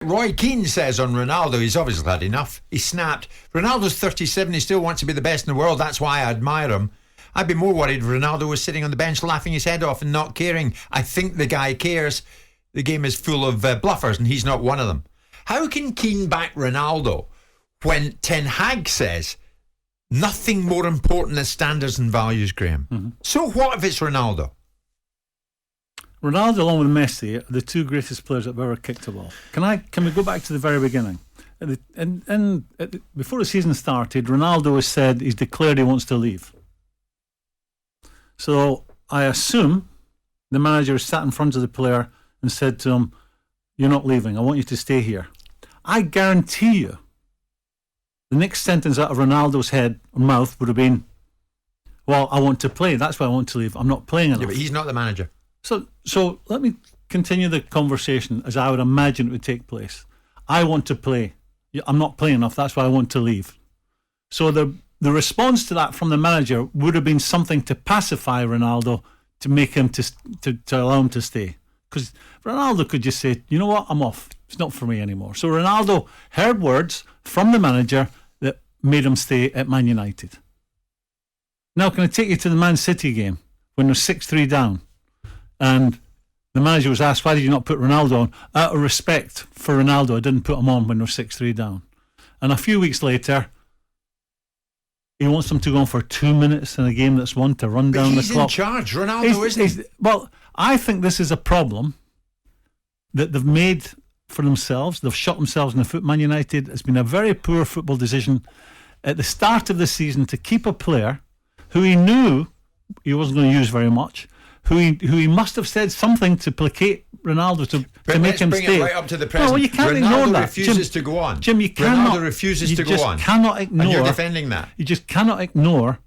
Roy Keane says on Ronaldo, he's obviously had enough. He snapped. Ronaldo's 37, he still wants to be the best in the world. That's why I admire him. I'd be more worried if Ronaldo was sitting on the bench laughing his head off and not caring. I think the guy cares. The game is full of bluffers and he's not one of them. How can Keane back Ronaldo when Ten Hag says nothing more important than standards and values, Graeme? Mm-hmm. So what if it's Ronaldo? Ronaldo along with Messi are the two greatest players that have ever kicked a ball. Can we go back to the very beginning? Before the season started, Ronaldo has said he's declared he wants to leave. So I assume the manager sat in front of the player and said to him, "You're not leaving, I want you to stay here." I guarantee you the next sentence out of Ronaldo's head or mouth would have been, "Well, I want to play, that's why I want to leave, I'm not playing enough." Yeah, but he's not the manager. So let me continue the conversation as I would imagine it would take place. I want to play, I'm not playing enough, that's why I want to leave. So the response to that from the manager would have been something to pacify Ronaldo, to make him to allow him to stay. Because Ronaldo could just say, "You know what, I'm off, it's not for me anymore." So Ronaldo heard words from the manager that made him stay at Man United. Now can I take you to the Man City game when they're 6-3 down and the manager was asked, "Why did you not put Ronaldo on?" "Out of respect for Ronaldo, I didn't put him on when they're 6-3 down." And a few weeks later, he wants them to go on for 2 minutes in a game that's won to run down the clock. He's in charge, Ronaldo, isn't he? Well, I think this is a problem that they've made for themselves. They've shot themselves in the foot. Man United, it's been a very poor football decision at the start of the season to keep a player who he knew he wasn't going to use very much, who he must have said something to placate Ronaldo to make him stay. Bring it right up to the present. No, well, you can't Ronaldo ignore that. refuses to go on. Jim, you cannot. Ronaldo refuses to go on. You just cannot ignore. And you're defending that. You just cannot ignore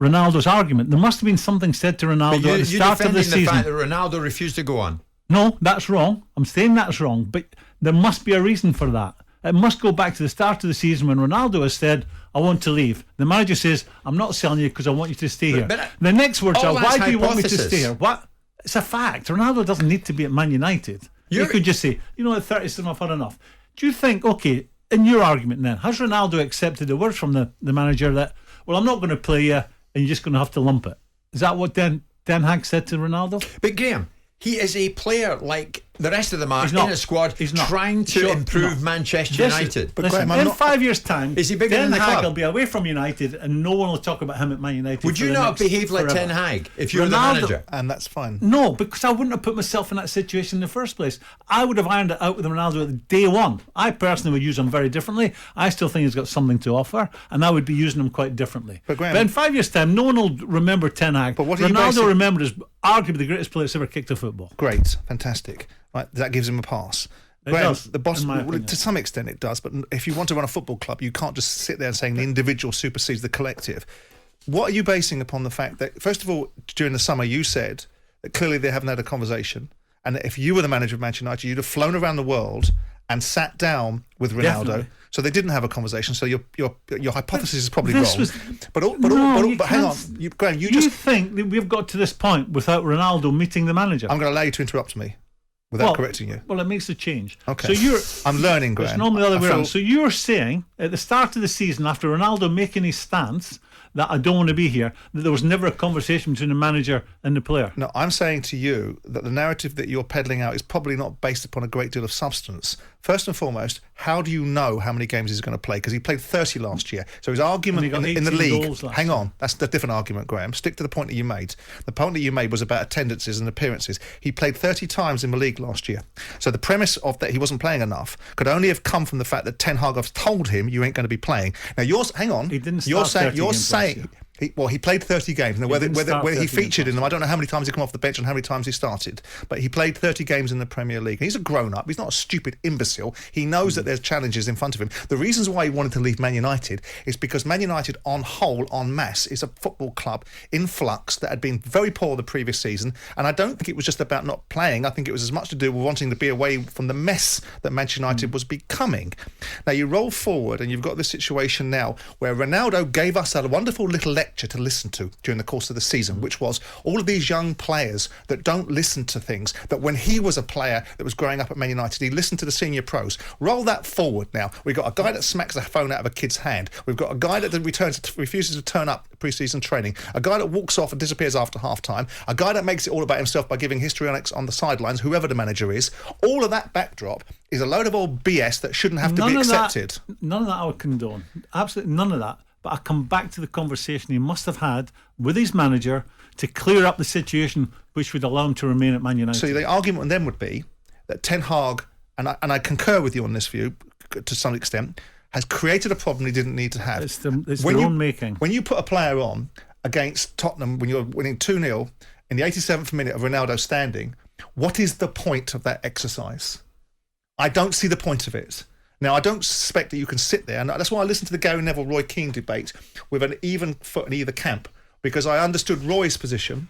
Ronaldo's argument. There must have been something said to Ronaldo at the start of the season. You're defending the fact that Ronaldo refused to go on. No, that's wrong. I'm saying that's wrong, but there must be a reason for that. It must go back to the start of the season when Ronaldo has said, "I want to leave." The manager says, "I'm not selling you because I want you to stay here." But the next words are, "Why do you want me to hypothesis. stay here?" What? It's a fact. Ronaldo doesn't need to be at Man United. You could just say, "You know, at 37 I've had enough." Do you think, okay, in your argument then, has Ronaldo accepted the words from the manager that, "Well, I'm not going to play you and you're just going to have to lump it"? Is that what Ten Hag said to Ronaldo? But Graeme, he is a player like the rest of them are in a squad trying to Sure, improve Manchester United. But listen, in 5 years' time, is he bigger Ten than the Hag club? will be away from United and no one will talk about him at Man United. Would you not behave like Ten Hag if you were the manager? And that's fine. No, because I wouldn't have put myself in that situation in the first place. I would have ironed it out with Ronaldo at day one. I personally would use him very differently. I still think he's got something to offer, and I would be using him quite differently. But Graeme, in 5 years' time, no one will remember Ten Hag. But what Ronaldo remembered as arguably the greatest player that's ever kicked a football. Great, fantastic. Right, that gives him a pass. It Graeme, does, the boss, in my well, opinion. to some extent it does, but if you want to run a football club, you can't just sit there and saying the individual supersedes the collective. What are you basing upon the fact that, first of all, during the summer you said that clearly they haven't had a conversation, and that if you were the manager of Manchester United, you'd have flown around the world and sat down with Ronaldo. Definitely. So they didn't have a conversation. So your hypothesis is probably This wrong. was- But hang on, Graeme, Do you think that we've got to this point without Ronaldo meeting the manager? I'm going to allow you to interrupt me without correcting you. Well, it makes a change. Okay. So I'm learning, Graeme. It's normally the other way around. So you're saying at the start of the season, after Ronaldo making his stance that I don't want to be here, that there was never a conversation between the manager and the player. No, I'm saying to you that the narrative that you're peddling out is probably not based upon a great deal of substance. First and foremost, how do you know how many games he's going to play? Because he played 30 last year. So his argument And he got in the 18 league... goals last Hang year. on, that's a different argument, Graeme. Stick to the point that you made. The point that you made was about attendances and appearances. He played 30 times in the league last year. So the premise of that he wasn't playing enough could only have come from the fact that Ten Hag have told him you ain't going to be playing. Now, hang on. He didn't start 30 games last year. He played 30 games. Now, whether he featured in them, I don't know how many times he come off the bench and how many times he started. But he played 30 games in the Premier League. And he's a grown-up. He's not a stupid imbecile. He knows that there's challenges in front of him. The reasons why he wanted to leave Man United is because Man United, on whole, en masse, is a football club in flux that had been very poor the previous season. And I don't think it was just about not playing. I think it was as much to do with wanting to be away from the mess that Manchester United was becoming. Now, you roll forward and you've got this situation now where Ronaldo gave us a wonderful little lecture lecture to listen to during the course of the season, which was all of these young players that don't listen to things, that when he was a player that was growing up at Man United, he listened to the senior pros. Roll that forward now. We've got a guy that smacks the phone out of a kid's hand. We've got a guy that refuses to turn up pre-season training, a guy that walks off and disappears after half-time, a guy that makes it all about himself by giving histrionics on the sidelines, whoever the manager is. All of that backdrop is a load of old BS that shouldn't have to be accepted. None of that I would condone. Absolutely none of that. But I come back to the conversation he must have had with his manager to clear up the situation which would allow him to remain at Man United. So the argument then would be that Ten Hag, and I concur with you on this view to some extent, has created a problem he didn't need to have. It's their own making. When you put a player on against Tottenham when you're winning 2-0 in the 87th minute of Ronaldo standing, what is the point of that exercise? I don't see the point of it. Now, I don't suspect that you can sit there, and that's why I listened to the Gary Neville-Roy Keane debate with an even foot in either camp, because I understood Roy's position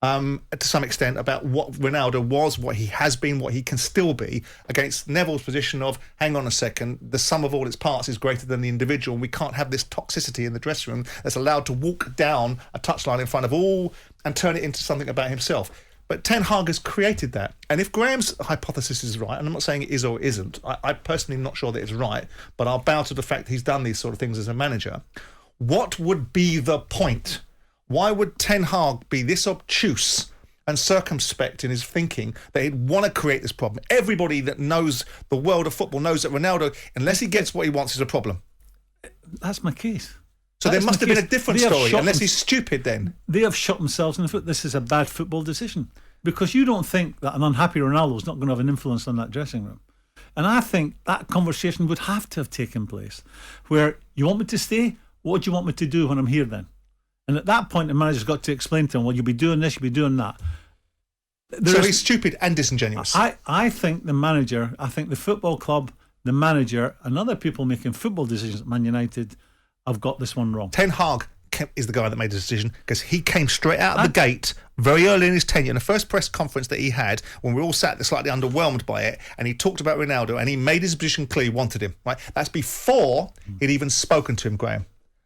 to some extent about what Ronaldo was, what he has been, what he can still be, against Neville's position of, hang on a second, the sum of all its parts is greater than the individual, and we can't have this toxicity in the dressing room that's allowed to walk down a touchline in front of all and turn it into something about himself. But Ten Hag has created that. And if Graham's hypothesis is right, and I'm not saying it is or isn't, I personally am not sure that it's right, but I'll bow to the fact he's done these sort of things as a manager. What would be the point? Why would Ten Hag be this obtuse and circumspect in his thinking that he'd want to create this problem? Everybody that knows the world of football knows that Ronaldo, unless he gets what he wants, is a problem. That's my case. So there must have been a different story, unless he's stupid then. They have shot themselves in the foot. This is a bad football decision. Because you don't think that an unhappy Ronaldo is not going to have an influence on that dressing room. And I think that conversation would have to have taken place. Where, you want me to stay? What do you want me to do when I'm here then? And at that point, the manager's got to explain to him, well, you'll be doing this, you'll be doing that. So he's stupid and disingenuous. I think the manager, I think the football club, the manager, and other people making football decisions at Man United have got this one wrong. Ten Hag is the guy that made the decision, because he came straight out of the gate very early in his tenure, in the first press conference that he had, when we all sat there slightly underwhelmed by it, and he talked about Ronaldo, and he made his position clear he wanted him. Right? That's before he'd even spoken to him, Graham.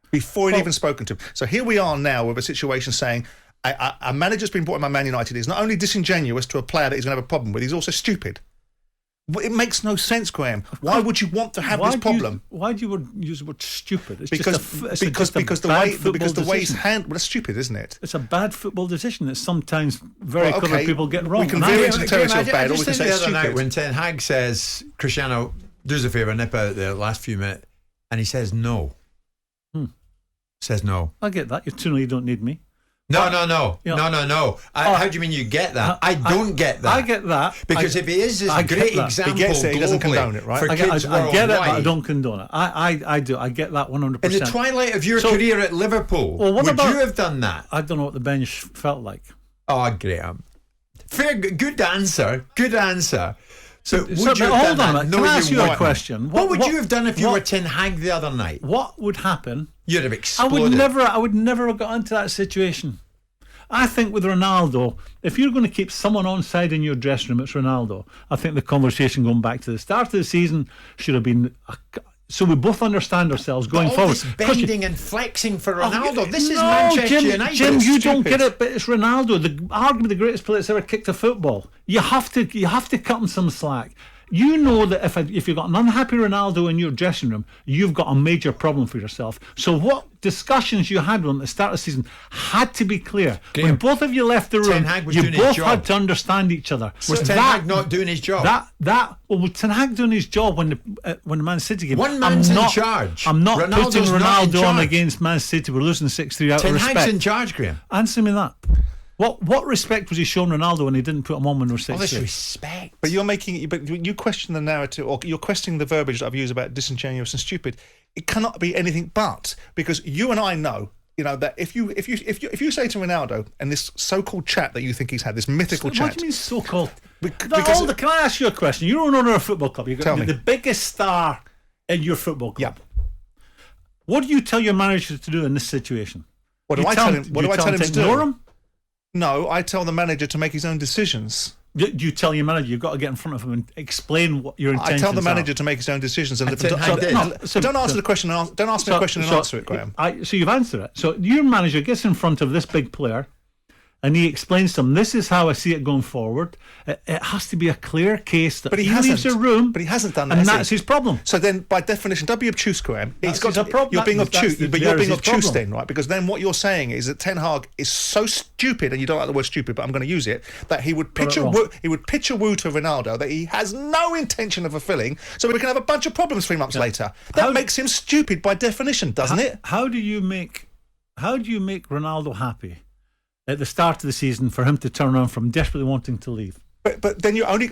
Before he'd even spoken to him. So here we are now with a situation saying a manager's been brought in by Man United. He's not only disingenuous to a player that he's going to have a problem with, he's also stupid. It makes no sense, Graham. Why would you want to have this problem? Why do you use the word stupid? It's because the way he's handled, well, that's stupid, isn't it? It's a bad football decision that sometimes very clever people get wrong. We can veer into territory of bad, or we can say the it's other night stupid. when Ten Hag says, Cristiano, do us a favour, nip out the last few minutes, and he says no. Says no. I get that. You're 2-0, you don't need me. No. You know, No. How do you mean you get that? I don't get that. I get that. Because if he is this great example, he gets it, he doesn't condone it, right? For kids I get it, but I worldwide. don't condone it. I do. I get that 100%. In the twilight of your career at Liverpool, would you have done that? I don't know what the bench felt like. Oh, Graham. Fair, good answer. Good answer. So would So, you have hold done on. that? Can I No, ask you a question? What would you have done if you were Ten Hag the other night? What would happen? You'd have I exploded. would never have got into that situation. I think with Ronaldo, if you're going to keep someone on side in your dressing room, it's Ronaldo. I think the conversation going back to the start of the season should have been so we both understand ourselves going all forward. This bending and flexing for Ronaldo. This is No, Manchester United. Jim, you It's don't stupid. get it, but it's Ronaldo, arguably the greatest player that's ever kicked a football. You have to cut him some slack. You know that if you've got an unhappy Ronaldo in your dressing room, you've got a major problem for yourself. So what discussions you had with him at the start of the season had to be clear. Graham, when both of you left the room, Ten Hag was you doing his both job. had to understand each other. Was Ten Hag not doing his job? Was Ten Hag doing his job when the Man City game? One man's in charge. I'm not Ronaldo's putting not in Ronaldo on charge. against Man City. We're losing 6-3 out Ten of Hag's respect. in charge, Graham. Answer me that. What respect was he showing Ronaldo when he didn't put him on when we were 6-3? All this respect. But you question the narrative, or you're questioning the verbiage that I've used about disingenuous and stupid. It cannot be anything but, because you and I know, that if you say to Ronaldo and this so-called chat that you think he's had, this mythical chat. What do you mean so-called? Because Can I ask you a question? You're an owner of a football club. You've Tell got me. the biggest star in your football club. Yeah. What do you tell your manager to do in this situation? What do I tell him? What do I tell him to do? Ignore him? No, I tell the manager to make his own decisions. Do you tell your manager you've got to get in front of him and explain what your intentions are? I tell the manager to make his own decisions. And don't answer the question. Don't ask me a question and answer it, Graham. So you've answered it. So your manager gets in front of this big player, and he explains to him, this is how I see it going forward. It has to be a clear case that he leaves the room. But he hasn't done that. And that's his problem. So then, by definition, don't be obtuse, Graham. Problem. You're being obtuse, but you're being obtuse then, right? Because then what you're saying is that Ten Hag is so stupid, and you don't like the word stupid, but I'm going to use it, that he would pitch a woo to Ronaldo that he has no intention of fulfilling, so we can have a bunch of problems 3 months later. That makes him stupid by definition, doesn't it? How do you make Ronaldo happy at the start of the season for him to turn around from desperately wanting to leave? But then you only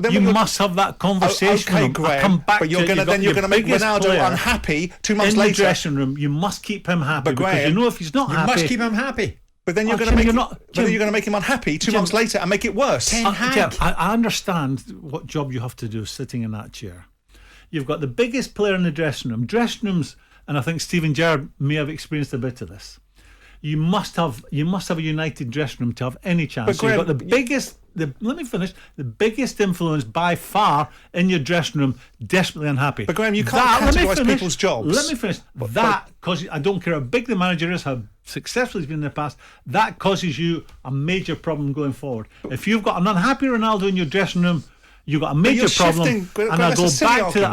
you must have that conversation. Okay, Graham. But you're going to make Ronaldo unhappy 2 months later. In the dressing room, you must keep him happy. But Graham, because you know if he's not happy, you must keep him happy. But then you're going to make him unhappy 2 months later and make it worse. I understand what job you have to do sitting in that chair. You've got the biggest player in the dressing room. Dressing rooms, and I think Steven Gerrard may have experienced a bit of this. You must have a united dressing room to have any chance. But Graham, you've got the biggest. Let me finish. The biggest influence by far in your dressing room, desperately unhappy. But Graham, you can't categorise people's jobs. Let me finish. Because I don't care how big the manager is, how successful he's been in the past, that causes you a major problem going forward. If you've got an unhappy Ronaldo in your dressing room, you've got a major problem. And I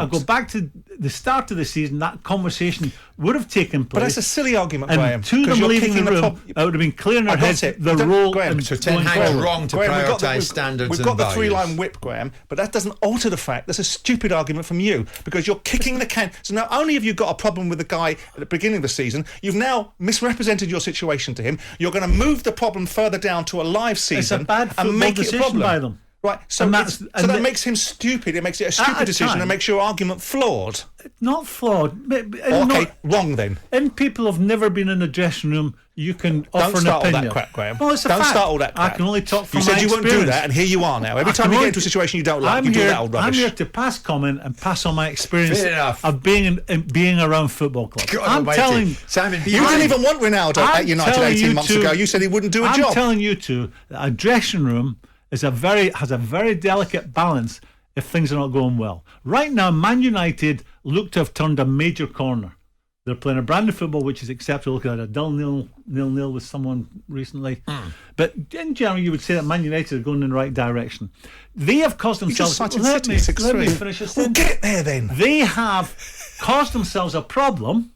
go back to the start of the season. That conversation would have taken place. But that's a silly argument, and Graham. To them leaving the room, it would have been clear in their heads the role. Graham, so Ten Hag's wrong to prioritise standards. We've got the three-line whip, Graham, but that doesn't alter the fact that's a stupid argument from you because you're kicking the can. So not only have you got a problem with the guy at the beginning of the season, you've now misrepresented your situation to him. You're going to move the problem further down to a live season it's a bad and make it a problem by them. Right, so that makes him stupid. It makes it a stupid decision and makes your argument flawed. Not flawed. Wrong then. And people have never been in a dressing room. You can offer an opinion. Don't start all that crap, Graham. Well, it's a don't fact. Start all that crap. I can only talk from my experience. You said you wouldn't do that, and here you are now. Every time you get into a situation you don't like, you do that old rubbish. I'm here to pass comment and pass on my experience of being around football clubs. I'm telling Simon, you didn't even want Ronaldo at United 18 months ago. You said he wouldn't do a job. I'm telling you that a dressing room has a very delicate balance if things are not going well. Right now, Man United look to have turned a major corner. They're playing a brand of football which is acceptable. Look at a dull nil with someone recently. But in general, you would say that Man United are going in the right direction. They have caused themselves... Let me finish this. We'll get there then. They have caused themselves a problem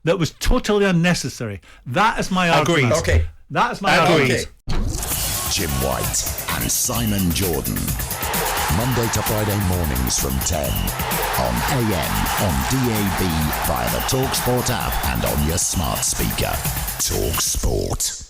that was totally unnecessary. That is my argument. Agreed. Okay. That is my argument. Jim White and Simon Jordan. Monday to Friday mornings from 10 on AM, on DAB, via the talkSPORT app and on your smart speaker. talkSPORT.